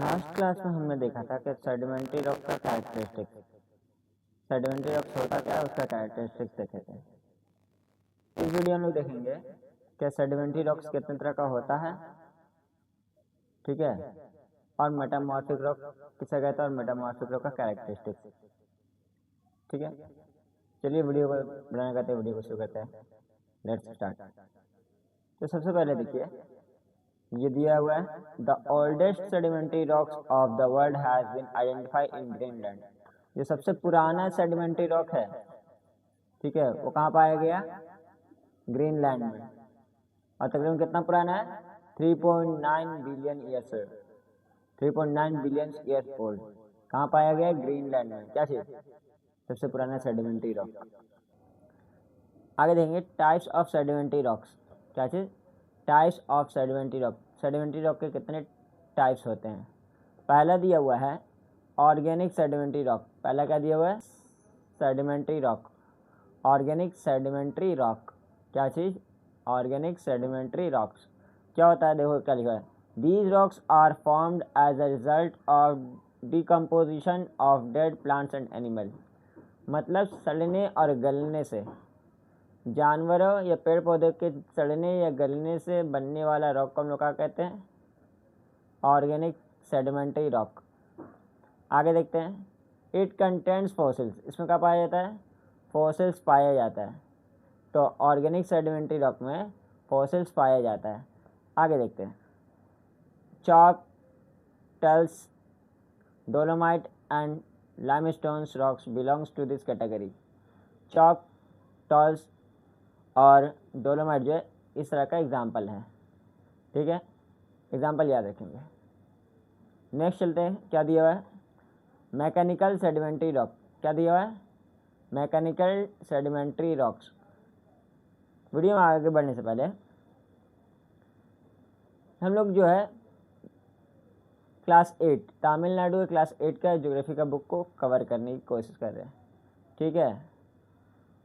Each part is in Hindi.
लास्ट क्लास में हमने देखा था कि सेडिमेंट्री रॉक का कैरेक्टरिस्टिक, सेडिमेंट्री रॉक्स होता क्या है उसका कैरेक्टरिस्टिक्स देखे थे। इस वीडियो में देखेंगे कि सेडिमेंट्री रॉक्स कितने तरह का होता है, ठीक है, और मेटामॉर्फिक रॉक किसे कहते हैं और मेटामॉर्फिक रॉक का कैरेक्टरिस्टिक्स, ठीक है। चलिए वीडियो को बनाने करते वीडियो को शुरू करते हैं। Let's start. तो सबसे पहले देखिए ये दिया हुआ है, the oldest sedimentary rocks of the world has been identified in Greenland. ये सबसे पुराना सेडिमेंट्री रॉक है, ठीक है, वो कहाँ पाया गया? ग्रीनलैंड में। और तकरीबन कितना पुराना है? 3.9 billion years, 3.9 billion years old. कहाँ पाया गया? ग्रीनलैंड में। क्या चीज? सबसे पुराना सेडिमेंट्री रॉक। आगे देखेंगे टाइप्स ऑफ सेडिमेंट्री रॉक्स। क्या चीज? Types of sedimentary rock. Sedimentary rock के कितने टाइप्स होते हैं? पहला दिया हुआ है ऑर्गेनिक सेडिमेंट्री रॉक। पहला क्या दिया हुआ है? Sedimentary rock, organic sedimentary rock. क्या चीज़? Organic sedimentary rocks. क्या होता है? देखो क्या लिखा है, these rocks are formed as a result of decomposition of dead plants and animal. मतलब सड़ने और गलने से, जानवरों या पेड़ पौधे के सड़ने या गलने से बनने वाला रॉक को हम लोग क्या कहते हैं? Organic sedimentary rock. आगे देखते हैं, इट कंटेन्स फॉसिल्स। इसमें क्या पाया जाता है? फॉसिल्स पाया जाता है। तो ऑर्गेनिक सेडिमेंट्री रॉक में फॉसिल्स पाया जाता है। आगे देखते हैं, चॉक, टल्स, dolomite and limestones rocks belongs to this category. Chalk, टल्स और डोलोमाइट जो है इस तरह का एग्जाम्पल है, ठीक है, एग्जाम्पल याद रखेंगे। नेक्स्ट चलते हैं, क्या दिया हुआ है? Mechanical sedimentary rock. क्या दिया हुआ है? Mechanical sedimentary rocks. वीडियो में आगे बढ़ने से पहले हम लोग जो है क्लास 8 तमिलनाडु के क्लास 8 का ज्योग्राफी का बुक को कवर करने की कोशिश कर रहे हैं, ठीक है।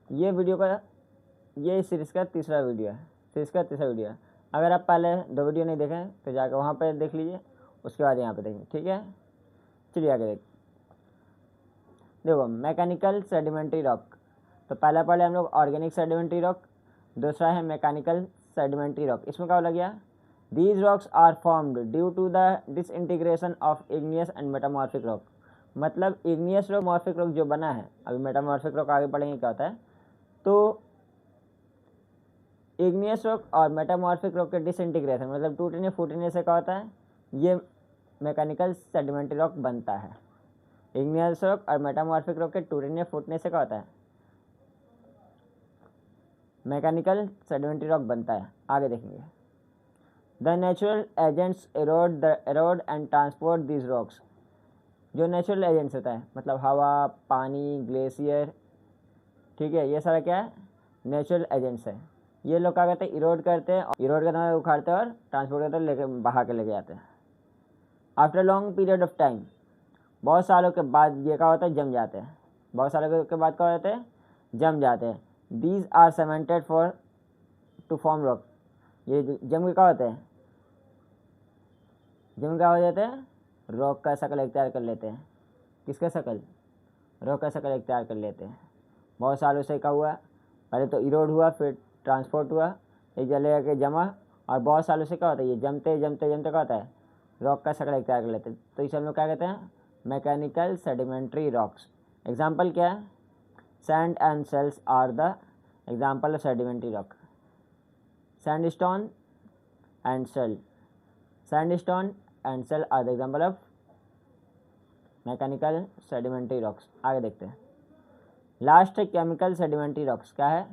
ये वीडियो का, ये सीरीज़ का तीसरा वीडियो है, सीरीज़ का तीसरा वीडियो है। अगर आप पहले 2 वीडियो नहीं देखें तो जाकर वहाँ पर देख लीजिए, उसके बाद यहाँ पे देखें, ठीक है। चलिए आगे देखो मैकेनिकल सेडिमेंट्री रॉक। तो पहला पहले हम लोग ऑर्गेनिक सेडिमेंट्री रॉक, दूसरा है मैकेनिकल सेडिमेंट्री रॉक। इसमें क्या लग गया? These rocks are formed due to the disintegration of igneous and metamorphic rock. मतलब इग्नियस रॉक, मॉर्फिक रॉक जो बना है, अभी मेटामॉर्फिक रॉक आगे पढ़ेंगे क्या होता है। तो इग्नियस रॉक और मेटामॉर्फिक रॉक के डिसइंटीग्रेशन मतलब टूटने फूटने से क्या होता है? ये मैकेनिकल सेडिमेंट्री रॉक बनता है। इग्नियस रॉक और मेटामॉर्फिक रॉक के टूटने फूटने से क्या होता है? मैकेनिकल सेडिमेंट्री रॉक बनता है। आगे देखेंगे, the natural agents arrowed and transport this rocks. जो नेचुरल एजेंट्स होता है मतलब हवा, पानी, ग्लेशियर, ठीक है, ये सारा क्या है? नेचुरल एजेंट्स है। ये लोग क्या करते हैं? इरोड करते हैं, इरोड करते हैं, उखाड़ते हैं और ट्रांसपोर्ट करते हैं, लेके बहा के लेके जाते हैं। After long period of time, बहुत सालों के बाद ये क्या होता है? जम जाते हैं। बहुत सालों के बाद क्या होते हैं? जम जाते हैं। These are cemented for to form rock. ये जम के क्या होते हैं? जम क्या हो जाते हैं? रॉक का शक्ल इख्तियार कर लेते हैं। किसका शक्ल? रॉक का शक्ल इख्तियार कर लेते हैं। बहुत सालों से क्या हुआ? पहले तो इरोड हुआ, फिर ट्रांसपोर्ट हुआ, ये जले के जमा, और बहुत सालों से क्या होता है? ये जमते जमते जमते क्या होता है? रॉक का शक्ल इख्तियार कर लेते हैं। तो इसे हम लोग क्या कहते हैं? Mechanical sedimentary rocks. एग्जाम्पल क्या है? Sand and shales are the example of sedimentary rock. Sandstone and shale, sandstone and shale are the example of mechanical sedimentary rocks. आगे देखते हैं, लास्ट है केमिकल सेडिमेंट्री रॉक्स। क्या है?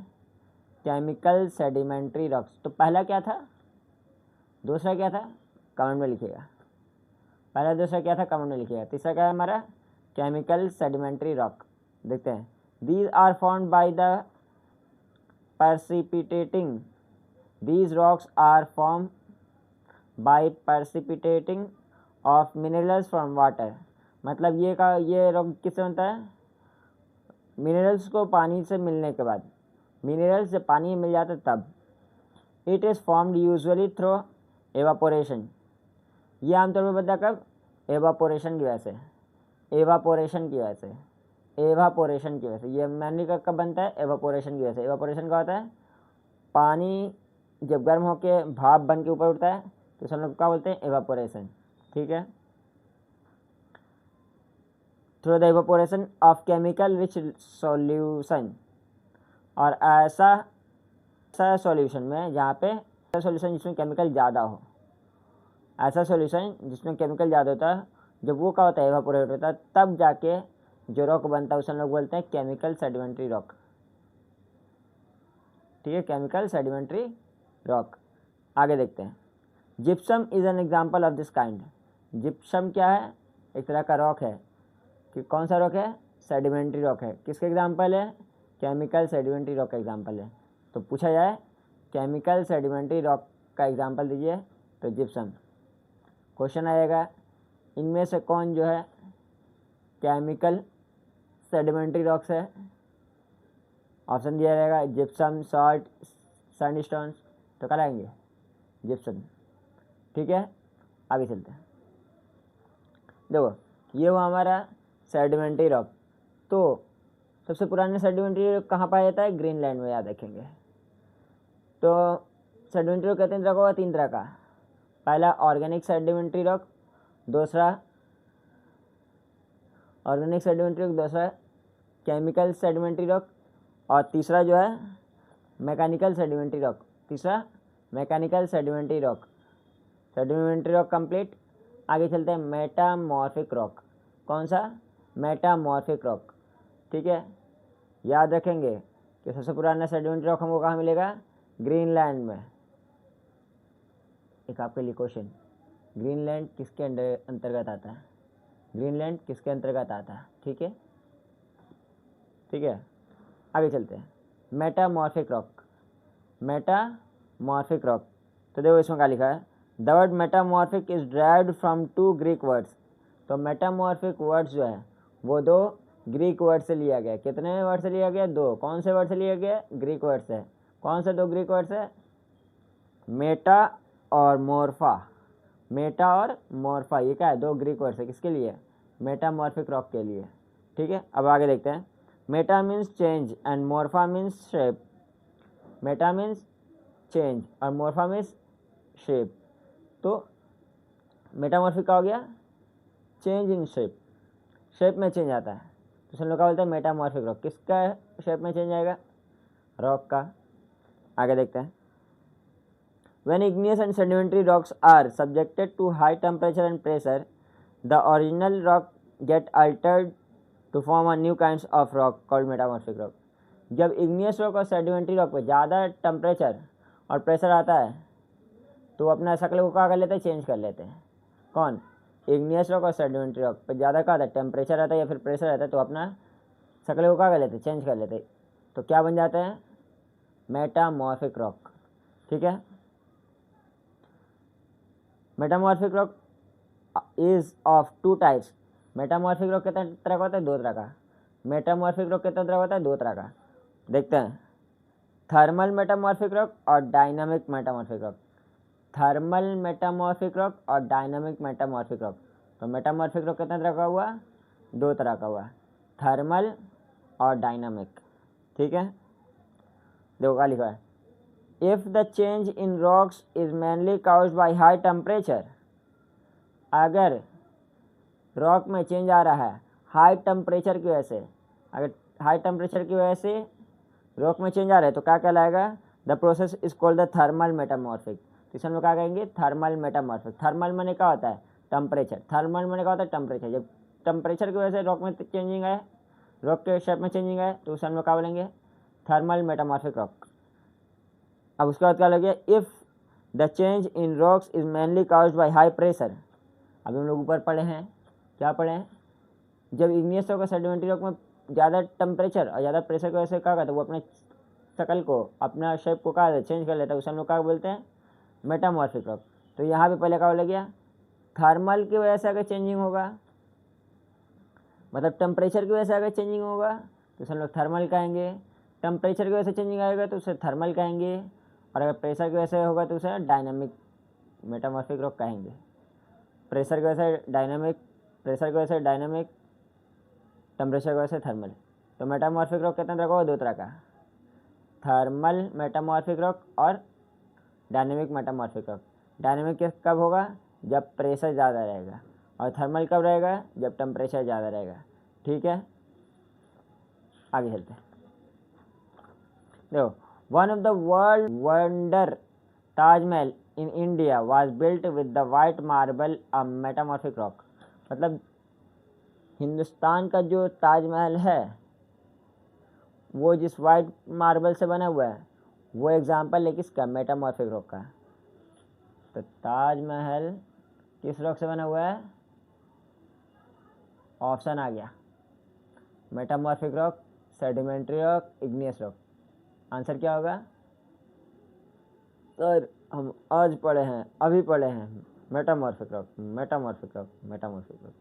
Chemical sedimentary rocks. तो पहला क्या था, दूसरा क्या था? कमेंट में लिखिएगा। पहला दूसरा क्या था? कमेंट में लिखिएगा। तीसरा क्या है हमारा? Chemical sedimentary rock. देखते हैं, these are formed by the precipitating, these rocks are formed by precipitating of minerals from water। मतलब ये रॉक किससे बनता है? मिनरल्स को पानी से मिलने के बाद, मिनरल्स जब पानी में मिल जाता है तब। It is formed usually through evaporation. ये आमतौर पर बनता कब? एवापोरेशन की वजह से, एवापोरेशन की वजह से, एवापोरेशन की वजह से, ये मेनली कब बनता है? एवापोरेशन की वजह से। एवापोरेशन क्या होता है? पानी जब गर्म होकर भाप बन के ऊपर उठता है तो उसे हम लोग क्या बोलते हैं? एवापोरेशन। ठीक है। Through the evaporation of chemical rich solution, और ऐसा सॉल्यूशन में जहाँ पे सॉल्यूशन जिसमें केमिकल ज़्यादा हो, ऐसा सॉल्यूशन जिसमें केमिकल ज़्यादा होता है, जब वो क्या होता है? एवापोरेट होता है, तब जाके जो रॉक बनता है उसे हम लोग बोलते हैं केमिकल सेडिमेंट्री रॉक। ठीक है, केमिकल सेडिमेंट्री रॉक। आगे देखते हैं। Gypsum is an example of this kind. Gypsum क्या है? एक तरह का रॉक है। कि कौन सा रॉक है? सेडिमेंट्री रॉक है। किसका एग्जाम्पल है? केमिकल सेडिमेंट्री रॉक का एग्जाम्पल है। तो पूछा जाए केमिकल सेडिमेंट्री रॉक का एग्जाम्पल दीजिए तो जिप्सम। क्वेश्चन आएगा इनमें से कौन जो है केमिकल सेडिमेंट्री रॉक्स है? ऑप्शन दिया रहेगा जिप्सम, सॉल्ट, सैंडस्टोन्स। तो क्या लाएंगे? जिप्सम। ठीक है, आगे चलते हैं। देखो ये हुआ हमारा सेडिमेंट्री रॉक। तो सबसे पुराने सेडिमेंट्री रॉक कहाँ पाया जाता है? ग्रीनलैंड में, याद रखेंगे। तो सेडिमेंट्री रॉक कितने तरह का होगा? 3 तरह का। पहला ऑर्गेनिक सेडिमेंट्री रॉक, दूसरा ऑर्गेनिक सेडिमेंट्री रॉक, दूसरा केमिकल सेडिमेंट्री रॉक, और तीसरा जो है मैकेनिकल सेडिमेंट्री रॉक। तीसरा mechanical sedimentary rock. Sedimentary rock complete. आगे चलते हैं मेटामॉर्फिक रॉक। कौन सा? Metamorphic rock. ठीक है, याद रखेंगे कि सबसे पुराना सेडिमेंट्री रॉक हमको कहाँ मिलेगा? ग्रीनलैंड में। एक आपके लिए क्वेश्चन, ग्रीनलैंड किसके अंतर्गत आता है? ग्रीनलैंड किसके अंतर्गत आता है? ठीक है, ठीक है, आगे चलते हैं। Metamorphic rock. मेटामॉर्फिक रॉक, तो देखो इसमें क्या लिखा है? The word metamorphic is derived from 2 Greek words. तो मेटामॉर्फिक वर्ड्स जो है वो 2 ग्रीक वर्ड से लिया गया। कितने वर्ड से लिया गया? 2। कौन से वर्ड से लिया गया? ग्रीक वर्ड से। कौन से 2 ग्रीक वर्ड्स है? मेटा और मोर्फा। मेटा और मोर्फा, ये क्या है? 2 ग्रीक वर्ड्स है। किसके लिए? मेटामॉर्फिक रॉक के लिए। ठीक है, अब आगे देखते हैं। Meta means change and morpha means shape. Meta means change और मोर्फा मीन्स शेप। तो मेटामॉर्फिक का हो गया चेंज इन शेप, शेप में चेंज आता है, तो हम लोग क्या बोलते हैं? Metamorphic rock. किसका शेप में चेंज आएगा? रॉक का। आगे देखते हैं। When igneous and sedimentary rocks are subjected to high temperature and pressure, the original rock get altered to form a new kinds of rock called metamorphic rock. जब igneous rock और sedimentary rock पे ज़्यादा टेम्परेचर और प्रेशर आता है तो अपना शक्ल को क्या कर लेते हैं? चेंज कर लेते हैं। कौन? igneous rock और sedimentary rock पे ज़्यादा क्या आता है? टेम्परेचर आता है या फिर प्रेशर आता है, तो अपना शक्ल को क्या कर लेते हैं? चेंज कर लेते हैं। तो क्या बन जाते हैं? Metamorphic rock. ठीक है, metamorphic rock is of 2 types. Metamorphic rock कितने तरह का होता है? 2 तरह का। मेटामॉर्फिक रॉक कितने तरह का होता है? 2 तरह का। देखते हैं, थर्मल मेटामॉर्फिक रॉक और dynamic metamorphic rock. Thermal metamorphic rock और डायनामिक मेटामॉर्फिक रॉक। तो मेटामॉर्फिक रॉक कितने तरह का हुआ? 2 तरह का हुआ, थर्मल और डायनामिक। ठीक है, देखो क्या लिखा है। If the change in rocks is mainly caused by high temperature, अगर रॉक में चेंज आ रहा है हाई टेम्परेचर की वजह से, अगर हाई टेम्परेचर की वजह से रॉक में चेंज आ रहा है तो क्या कहलाएगा? The process is called the thermal metamorphic. तो इसमें क्या कहेंगे? Thermal metamorphic. थर्मल मैंने क्या होता है? टेम्परेचर। थर्मल मैंने क्या होता है? टेम्परेचर। जब टेम्परेचर की वजह से रॉक में चेंजिंग है, रॉक के शेप में चेंजिंग है, तो उसे हम लोग क्या बोलेंगे? Thermal metamorphic rock. अब उसके बाद क्या लगे? If the change in rocks is mainly caused by high pressure. अभी हम लोग ऊपर पढ़े हैं, क्या पढ़े हैं? जब इग्नियस रॉक और सेडिमेंट्री रॉक में ज़्यादा टेम्परेचर और ज़्यादा प्रेशर की वजह से क्या करता है? वो अपने शक्ल को, अपना शेप को क्या चेंज कर लेता है, उसे हम लोग क्या बोलते हैं? Metamorphic rock. तो यहाँ पे पहले क्या बोला गया? थर्मल की वजह से अगर चेंजिंग होगा, मतलब टेम्परेचर की वजह से अगर चेंजिंग होगा तो उसे हम लोग थर्मल कहेंगे। टेम्परेचर की वजह से चेंजिंग आएगा तो उसे थर्मल कहेंगे, और अगर प्रेशर की वजह से होगा तो उसे डायनामिक मेटामॉर्फिक रॉक कहेंगे। प्रेशर की वजह से डायनामिक प्रेशर की वजह से डायनेमिक, टेम्परेचर की वजह से थर्मल। तो मेटामॉर्फिक रॉक कितने तरह का होगा? 2 तरह का, थर्मल मेटामॉर्फिक रॉक और डायनेमिक मेटामॉर्फिक रॉक। डायनेमिक कब होगा? जब प्रेशर ज़्यादा रहेगा, और थर्मल कब रहेगा? जब टेम्परेचर ज़्यादा रहेगा। ठीक है, आगे चलते हैं। देखो, one of the world wonder Taj Mahal in India was built with the white marble a metamorphic rock. मतलब हिंदुस्तान का जो ताजमहल है वो जिस वाइट मार्बल से बना हुआ है, वो एग्जाम्पल है किसका? मेटामॉर्फिक रॉक का। तो ताजमहल किस रॉक से बना हुआ है? ऑप्शन आ गया, metamorphic rock, sedimentary rock, igneous rock. Answer क्या होगा? सर हम आज पढ़े हैं, अभी पढ़े हैं, metamorphic rock, metamorphic rock, metamorphic rock.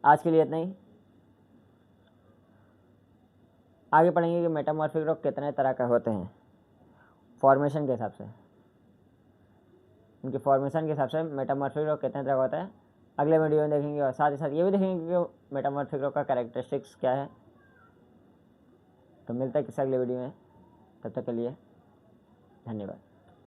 आज के लिए इतना ही। आगे पढ़ेंगे कि मेटामॉर्फिक रॉक कितने तरह का होते हैं फॉर्मेशन के हिसाब से। उनके फॉर्मेशन के हिसाब से मेटामॉर्फिक रॉक कितने तरह का होता है अगले वीडियो में देखेंगे, और साथ ही साथ ये भी देखेंगे कि मेटामॉर्फिक रॉक का कैरेक्टरिस्टिक्स क्या है। तो मिलता है किसी अगले वीडियो में, तब तक के लिए धन्यवाद।